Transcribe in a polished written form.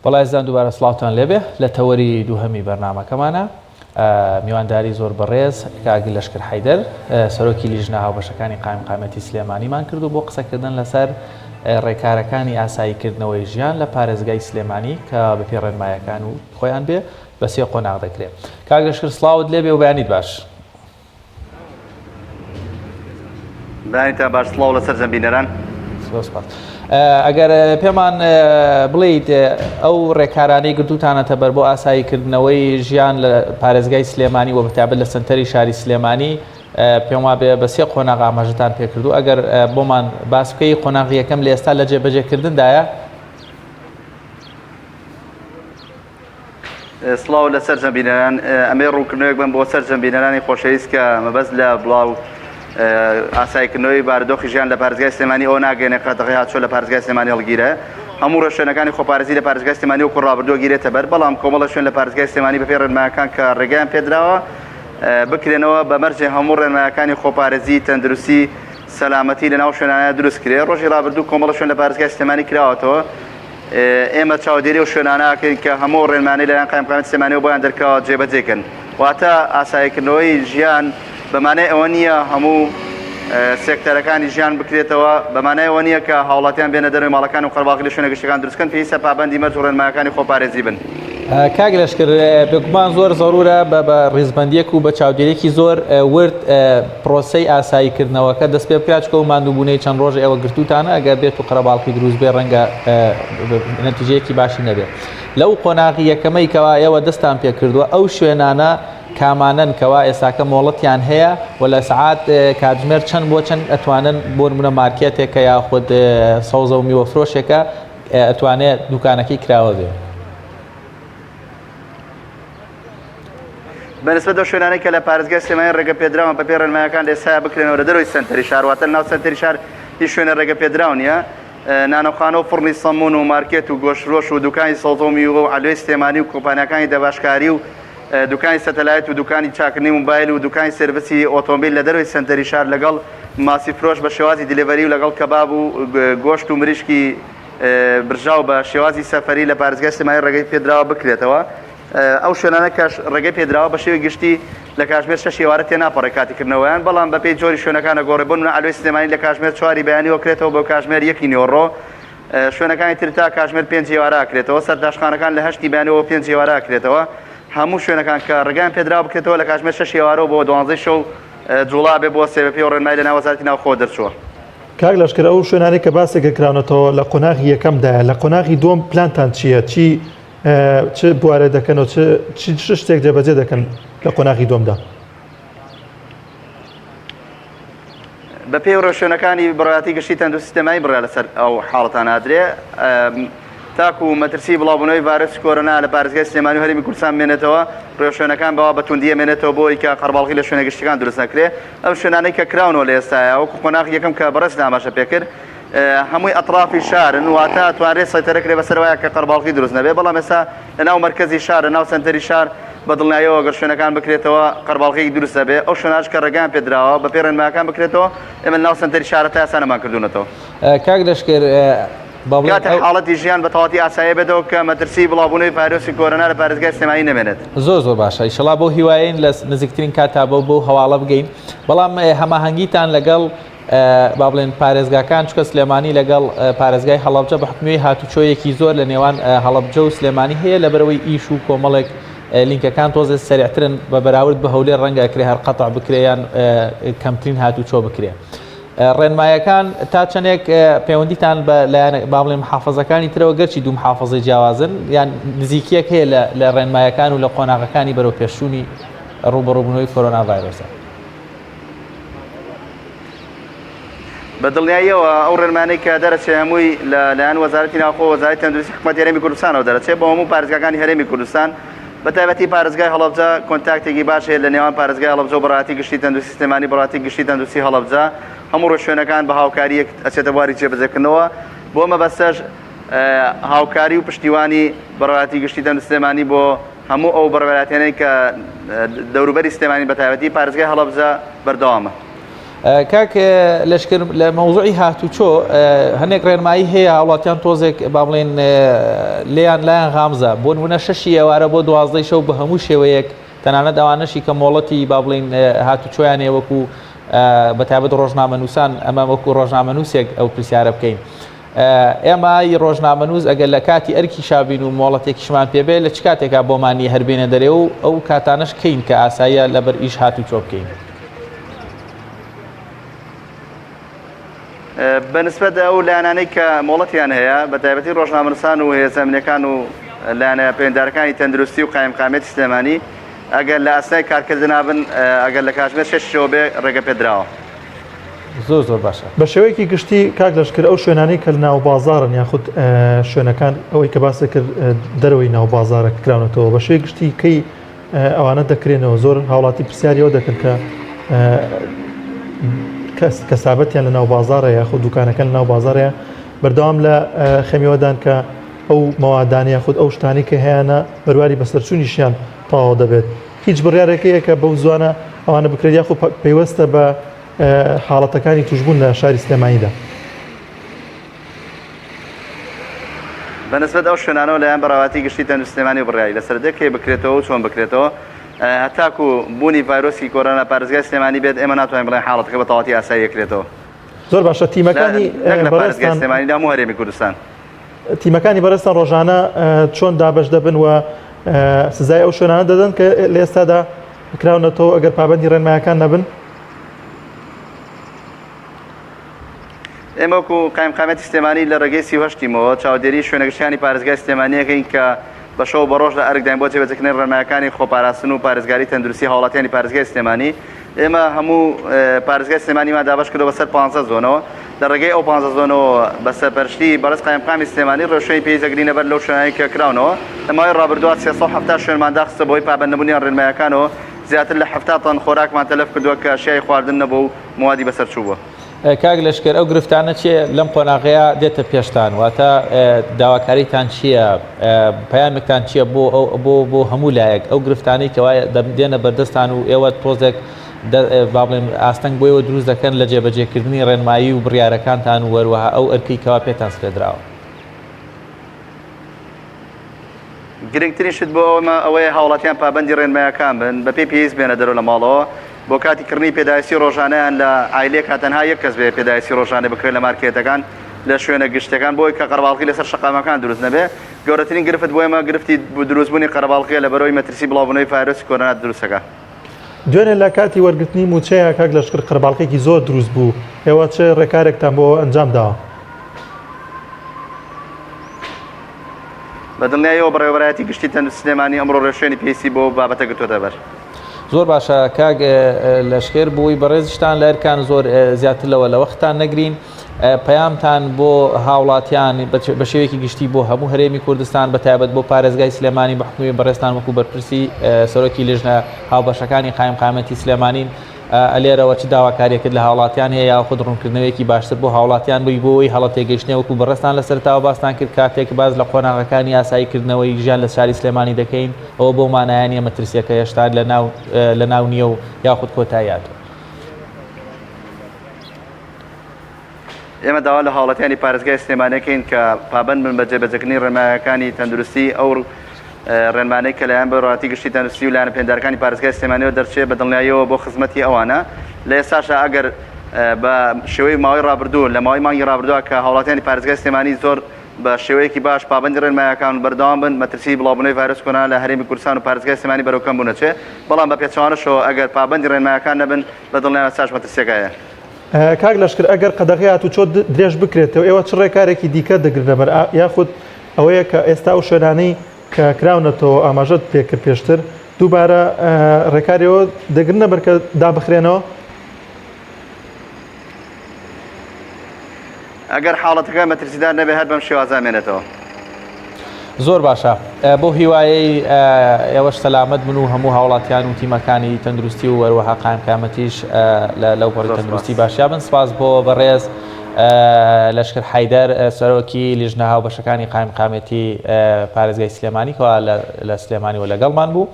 بەڵای زان دووبارە سڵاوتان لێبێ لە تەوەری دووهەمی بەرنامەکەمانە میوانداری زۆر بەڕێز کاگی لەشکر حەیدەر سەرۆکی لیژنە هاوبەشەکانی قایمقامەتی سلێمانیمان کردو بۆ قسەکردن لەسەر ڕێکارەکانی ئاساییکردنەوەی ژیان لە پارێزگای سلێمانی کە بەپێ ڕێنمایەکان و خۆیان بێ بە سێ قۆناغ دەکرێت. کاگ لەشکر سڵاوت لێبێ و بەیانیت باش. بەیانیتە باش، سڵاو لەسەر زەمبینەران. ئەگەر پێمان بڵیت ئەو ڕێکارانەی گرتوتانەتە بەر بۆ ئاساییکردنەوەی ژیان لە پارێزگای سلێمانی و بەتابەت لە سنتەری شاری سلێمانی پێم وا بێ بە سێ قۆناغ ئاماژەتان پێکردو، ئەگەر بۆمان باس بکەی قۆناغی یەکەم لە ئێستا لە جێبەجێکردندایە؟ سڵاو لەسەر زەمبینەران، ئەمێ ڕوونکردنەوەیەک بم بۆ سەر زەمبینەرانی خۆشەویست کە مەبەست لە بڵاو ئاساییکردنەوەی بارودۆخی ژیان لە پارێزگای سلێمانی ئەو ناگەێنێ قەدەغی هاتووە لە پارێزگای سلێمانی هەڵگیرە. هەموو ڕێشوێنەکانی خۆپارێزی لە پارێزگای سلێمانی وەکو ڕابردووە گیرێتە بەر، بەڵام کۆمەڵە شوێن لە پارێزگای سلێمانی بەپێ ڕێنمایەکان کە ڕێگەیان پێدراوە بکرێنەوە بە مەرجێ هەموو ڕێنمایەکانی خۆپارێزی، تەندروستی، سەلامەتی لە ناو شوێنانە دروست کرێ. ڕۆژی ڕابردوو کۆمەڵە شوێن لە پارێزگای سلێمانی کراوەتەوە. ئێمە چاودێری و شوێنانەکەین کە هەموو ڕێنمانەی لەلایەن قایمقامەتی سلێمانیەوە بۆیان دەرکەوە جێبەجێکن. واتە ئاساییکردنەوەی ژیان بەمانای ئەوە نییە هەموو سێکتەرەکانی ژیان بکرێتەوە، بەمانای ئەوە نییە کە هاوڵاتیان بێنە دەروی ماڵەکان و قەرباڵغی لە شوێنە گەشتەکان دروستکەن، پێویستە پابەندی مەرج و ڕێنمایەکانی خۆپارێزی بن. کاگ لەشکر بێگومان زۆر زۆرورە بە ڕێزبەندیەک و بە چاودێرێکی زۆر ورد پرۆسەی ئاساییکردنەوەکە دەست پێ بکات چکە و ماندووبوونەی چەند ڕۆژ ئێوە گرتوتانە ئەگەر بێت و قەرەباڵغی دروست بێ ڕەنگە نەتیجەیەکی باشی نەبێت. لەو قۆناغی یەکەمەی کەوا ئێوە دەستان پێ کردووە ئەو شوێنانە کامانن کەوا ئێساکە مۆڵەتیان هەیە و لە سعات کاتژمێر چەند بۆ چەند ئەتوانن بۆ نمونە مارکێتێکە یاخود سەوزە و میوەفرۆشێکە ئەتوانێت دوکانەکەی کراوە بێ؟ بەنسبەت ئەو شوێنانەی کە لە پارێزگای سلێمانی ڕێگە پێدراون بەپێ ڕێنمایەکان ئێستا بکرێنەوە لە دەروی سنتەری شار، واتە ناو سنتەری شار هیچ شوێنە ڕێگە پێدراو نییە. نانەخانە و فڕنی سەمون و مارکێت و گۆشتفرۆش و دوکانی سەوزە و میوە و عەلوێی سلێمانی و کۆمپانیاکانی دەباشکاری و دوکانی سەتەلایت و دوکانی چاکردنی موبایل و دوکانی سێرڤیسی ئۆتۆمبیل لە دەروی سنتەری شار لەگەڵ ماسی فرۆش بە شێوازی دیلیڤەری و لەگەڵ کەباب و گۆشت و مریشکی برژاو بە شێوازی سەفەری لە پارێزگای سلێمانی ڕێگەی پێدراوە بکرێتەوە. ئەو شوێنانە کەش ڕێگەی پێدراوە بە شێوەی گشتی لە کاتژمێر 6 ئێوارە تێناپەڕێ کاتیکردنەوەیان، بەڵام بەپێی جۆری شوێنەکانە گۆڕێبوون و عەلوێی سلێمانی لە کاتژمێر 4 بەیانیەوە کرێتەوە بۆ کاتژمێر 1 نیوەڕۆ. شوێنەکانی تر تا کاتژمێر 5 ئێوارە کرێتەوە، سەرداشخانەکان لە 8 بەیانەوە 5 ئێوارە کرێتەوە. هەموو شوێنەکان کە ڕێگەیان پێدراوە بکرێتەوە لە کاتژمێر 6 ئێوارە بۆ 12 شەو جوڵا بێ بۆ سێبەپێ و ڕێنمای لە ناو وەزارەتی ناوخۆ دەرچووە. کاگ لەشکر ئەو شوێنانەی کە باسێکە کراونەتەوە لە قۆناغی یەکەمدایە، لە قۆناغی دووەم پلانتان چییە؟ چ بوارە دەکەنەوە چ شتێک جێبەجێ دەکەن لە قۆناغی دووەمدا؟ بە پێی ڕێشوێنەکانی بڕایەتی گشتی تەندروستی سیستەمایی بڕا لەسەر ئەو حاڵەتان ئادرێ تاکو و مەترسی بڵاوبوونەوەی ڤایرۆسی کۆرۆنا لە پارێزگای سلێمانی و هەرێمی کوردستان مێنێتەوە، ڕێشوێنەکان بەوا بەتوندیە مێنێتەوە بۆی کە قەرباڵغی لە شوێنە گشتەکان دروست نەکرێ. ئەو شوێنانەی کە کراونەوە لە ئێستاە وەکو قۆناغی یەکەم کە بەڕێز ئاماژە پێکرد هەمووی ئەطرافی شارن، واتە توانرێت سەیتەرەکرێ بەسەرەوەیە کە قەرباڵغی دروست نەبێ، بەڵام ئێستا لە ناو مەرکەزی شار لە ناو سنتەری شار بەدڵنیاییەوە گەر شوێنەکان بکرێتەوە قەرباڵغی دروست دەبێ. ئەو شوێنانش کە ڕێگەیان پێدراوە بەپێ ڕێنمایەکان بکرێتەوە، ئێمە ناو سنتەری شارە تا ئێستا نەمان کردوونەتەوە. کاگ لەشکر کاتە حاڵەتی ژیان بە تەواتی ئاسایی بێتەوە کە مەترسی بڵاوبوونەوەی ڤایرۆسی کۆرۆنا لە پارێزگای سلێمانی نەمێنێت. زۆر باشە، ئینشەڵا بۆ هیوایین لە نزیکترین کاتا بۆ هەواڵە بگەین. بەڵام هەماهەنگیتان لەگەڵ با بڵێن پارێزگاکان چکە سلێمانی لەگەڵ پارێزگای هەڵەبجە بە حکومەی هاتوچۆیەکی زۆر لە نێوان هەڵەبجە و سلێمانی هەیە لەبەرەوەی ئیش و کۆمەڵێک لینکەکان تۆزێ سەریعترن بە بەراورد بە هەولێر ڕەنگە ئەکرێ هەر قەتع بکرێیان کەمترین هاتوچۆ بکرێ. ڕێنمایەکان تا چەندێک پەیوەندیتان لایەن با بڵێن محافەزەکانی ترەوە گەرچی دوو محافەزەی جیاوازن یان نزیکیەک هەیە لە ڕێنمایەکان و لە قۆناغەکانی بەرەو پێشوونی ڕوبەڕووبوونەوەی کۆرۆنا ڤایرۆسە؟ بەدڵنیاییەوە ئەو ڕێنمانەی کە دەرەچێ هەمووی لەلایەن وەزارەتی ناوخۆ وەزارەتی تەندروستی حکومەتی هەرێمی کوردستانەوە دەرەچێت بۆ هەموو پارێزگاکانی هەرێمی کوردستان، بەتایبەتی پارێزگای هەڵەبجە کۆنتاکتێکی باش هەیە لە نێوان پارێزگای هەڵەبجە و بەڕایەتی گشتی تەندروستی سلێمانی بەڕایەتی گشتی تەندروستی هەڵەبجە. هەموو ڕێشوێنەکان بە هاوکاریەک ئەچێتە بواری جێبەجێکردنەوە بۆ مەبەستەش هاوکاری و پشتیوانی بەڕایەتی گشتی تەندروستی سلێمانی بۆ هەموو ئەو بەڕێوەبەراتیانەی کە دەوروبەری سلێمانی بەتایبەتی پارێزگای هەڵەبجە بەردەوامە. کاک لەشکر لە مەوزوعی هاتوچۆ هەنێک ڕێنمایی هەیە وڵاتیان تۆزێک با بڵێن لێیان لایەن غامزە بۆ نمونە 6 ئێوارە بۆ 12 شەو بە هەموو شێوەیەک تەنانەت ئەوانەشی کە مۆڵەتی با بڵێن هاتوچۆیان وەکو بەتایبەت ڕۆژنامەنووسان ئەمە وەکو ڕۆژنامەنووسێک ئەو پرسیارە بکەین. ئێمە ڕۆژنامەنووس ئەگەر لە کاتی ئەرکی شابین و مۆڵەتێکیشمان پێبێ لە چ کاتێکا بۆمانی هەربێنە دەرێ و ئەو کاتانش کەین کە ئاساییە لەبەر ئیش هاتوچۆ بکەین. بەنسبەت ئەو لایەنانەی کە مۆڵەتیان هەیە بە تایبەتی ڕۆژنامەنووسان و هێزەمینەکان و لایەنە پەیوەنددارەکانی تەندروستی و قایمقامێتی سلێمانی ئەگەر لە ئاسنای کارکردنا بن ئەگەر لە کاتژمێر 6 شەوە بێ ڕێگە پێدراوە. زۆر باشە. بە شێوەیەکی گشتی کاک لەشکر ئەو شوێنانەی کە ناو بازارن یاخود شوێنەکان ئەوەی کە باسی کرد دەرەوەی ناو بازارە کراونەتەوە بە شێوەیە گشتی کەی ئەوانە دەکرێنەوە زۆر هاوڵاتی پرسیاریەوە دەکەن کە کەسابەتیان لە ناو بازارە یاخود دوکانەکان لە ناو بازارەیە بەردەوام لە خەمیەوەدان کە ئەو مەوادانی یاخود ئەو شتانی کە هەیەە بەرواری بەسەرچوونیشیان تەواو دەبێت هیچ بڕیارێکەیە کە بەو زوانە ئەوانە بکرێت یاخود پەیوەستە بە حاڵەتەکانی توشبوون لە شاری سلێمانیدا. بەنسبەت ئەو شوێنانەوە لایەن بەڕاواتی گشتی تەندروستی سلێمانی و بڕیاری لەسەر دەکەی بکرێتەوە و چۆن بکرێتەوە هەتاکو بوونی ڤایرۆسی کۆرۆنا پارێزگای سلێمانی بێت ئێمە ناتوانین بڵێن حاڵەتەکە بە تەواوەتی ئاسایی دەکرێتەوە. زۆر باشە تیمەکانی پارێزگای سلێمانی دا هەموو هەرێمی کوردستان تیمەکانی بەڕێستان ڕۆژانە چۆن دابش دەبن و سزای ئەو شوێنانە دەدەن کە لە ئێستادا کراونەتەوە ئەگەر پابەندی ڕێنمایەکان نەبن. ئێمە وەکو قایمقامەتی سلێمانی لە ڕێگەی 38مەوە چاودێری شوێنەگەشتیانی پارێزگای سلێمانیەکەین کە بە شەو بە ڕۆژ لە ئەرکداین بۆ جێبەجێکردنی ڕێنمایەکانی خۆپاراستن و پارێزگاری تەندروستی هاوڵاتیانی پارێزگای سلێمانی ئێمە هەموو پارێزگای سلێمانیمان دابش کردەوە بەسەر 15 زۆنەوە لە ڕێگەی ئەو 15 زۆنەوە بە سەرپەرشتی بەڕێز قایمقامی سلێمانی ڕێوشەی پێویستەگرینە بەر لەو شوێنانی کە کراونەوە لە ماوەی ڕابردووە 370 شوێنمان داخستە بۆی پابەندنەبوونیان ڕێنمایەکانەوە زیاتر لە 70 تۆن خۆراکمان تەلەف کردووە کە شیای خواردن نەبوو و موادی بەسەرچوو بووە. کاک لەشکر ئەو گرفتانە چیە لەم قۆناغەیە دێتە پێشتان واتە داواکاریتان چییە پەیامێکتان چییە بۆ هەموو لایەک ئەو گرفتانەی کەوایە دێنە بەردەستان و ئێوە تۆزێک با بڵێن ئاستەنگ بۆیەوە دروست دەکەن لە جێبەجێکردنی ڕێنمایی و بڕیارەکانتان و وەروەها ئەو ئەرکی کەوا پێتان سپێدراوە. گرنگترین شت بۆ ئەومە ئەوەیە هاوڵاتیان پابەندی ڕێنمایەکان بن بە پێی پێویست بێنە دەرەوە لە ماڵەوە بۆ کاتی کردنی پێداویستی ڕۆژانەیان لە عایلەیەک تەنها یەک کەس بێ پێداویستی ڕۆژانە بکرێت لە مارکێتەکان لە شوێنە گشتەکان بۆی کە قەرەباڵغی لەسەر شەقامەکان دروست نەبێ گەورەترین گرفت بۆ ئێمە گرفتی دروستبوونی قەرەباڵغیە لە بەرەوەی مەترسی بڵاوبوونەوەی ڤایرۆسی کۆرۆنا دروستەکە. دوێنێ لە کاتی وەرگرتنی موچەیە کاک لەشکر قەرەباڵغێکی زۆر دروست بوو ئێوە چه ڕێکارێکتان بۆ ئەنجام داوە؟ بە دڵنیاییەوە بەڕێوەبەرایەتی گشتی تەندروستی سلێمانی ئەمڕۆ ڕێشوێنی پێویستی بۆ بابەتە گرتووەتە بەر. زۆر باشە کاک لەشکر بووی بەڕێزشتان لە ئەرکان زۆر زیاتر لەوە لە وەختان نەگرین پەیامتان بۆ هاوڵاتیان بە شێوەیەکی گشتی بۆ هەموو هەرێمی کوردستان بەتایبەت بۆ پارێزگای سلێمانی بە حکومی بەڕێستان وەکو بەرپرسی سەرۆکی لێژنە هاوبەشەکانی قایمقامەتی سلێمانین لێرەوە چ داواکاریەکرد لە هاوڵاتیان هەیە یاخود ڕوونکردنەوەیەکی باشتر بۆ هاوڵاتیان بووی بۆی هەڵە تێگەیشتنی وەکو بەڕێستان لەسەرتاوە باستان کرد کاتێک باز لە قۆناغەکانی ئاساییکردنەوەی ژیان لە شاری سلێمانی دەکەین ئەوە بۆ مانایانی مەترسیەکە هێشتا لە ناو نییە و یاخود کۆتاییاتەوە. ئێمە داوا لە هاوڵاتیانی پارێزگای سلێمانیەکەین کە پابەند بن بە جێبەجێکردنی ڕێنمایەکانی تەندروستی ئەو ڕێنمانەی کە لایەن بەڕاتی گشتی تەندروستی و لایەنە پەیوەنددارەکانی پارێزگای سلێمانیەوە دەرچێت بە دڵنیاییەوە بۆ خزمەتی ئەوانە لە ئێستاشە ئەگەر بە شێوەی ماوەی ڕابردوو لە ماوەی مانگی ڕابردووە کە هاوڵاتیانی پارێزگای سلێمانی زۆر بە شێوەیەکی باش پابەندی ڕێنمایەکان بەردەوام بن مەترسی بڵاوبوونەوەی ڤایرۆسی کۆرۆنا لە هەرێمی کوردستان و پارێزگای سلێمانی بەرەو کەم بوونەچێ بەڵام بە پێچەوانەشەوە ئەگەر پابەندی ڕێنمایەکان نەبن بە دڵنیاییەوە ساش مەترسیەکەیە. کاک لەشکر ئەگەر قەدەغی هاتوچۆ درێژ بکرێتەوە ئێوە چ ڕێکارێکی دیکە دەگرنە بەر یاخود ئەوەیە کە ئێستا و شوێنانەی کە کراونەتەوە ئاماژەت پێکرد پێشتر دووبارە ڕێکاریەوە دەگرنە بەر کە دابخرێنەوە؟ ئەگەر حاڵەتەکە مەترسیدار نەبێ هەر بەم شێوازە مێنێتەوە. زۆر باشە بۆ هیوایەی ئێوەش سەلامەت بن و هەموو هاوڵاتیان و تیمەکانی تەندروستی و وەروەها قایمقامەتیش لەو پۆڕی تەندروستی باشیا بن سپاس بۆ بەڕێز لەشکر حەیدەر سەرۆکی لیژنە هاوبەشەکانی قایمقامەتی پارێزگای سلێمانی کەوا لە سلێمانی و لەگەڵمان بوو.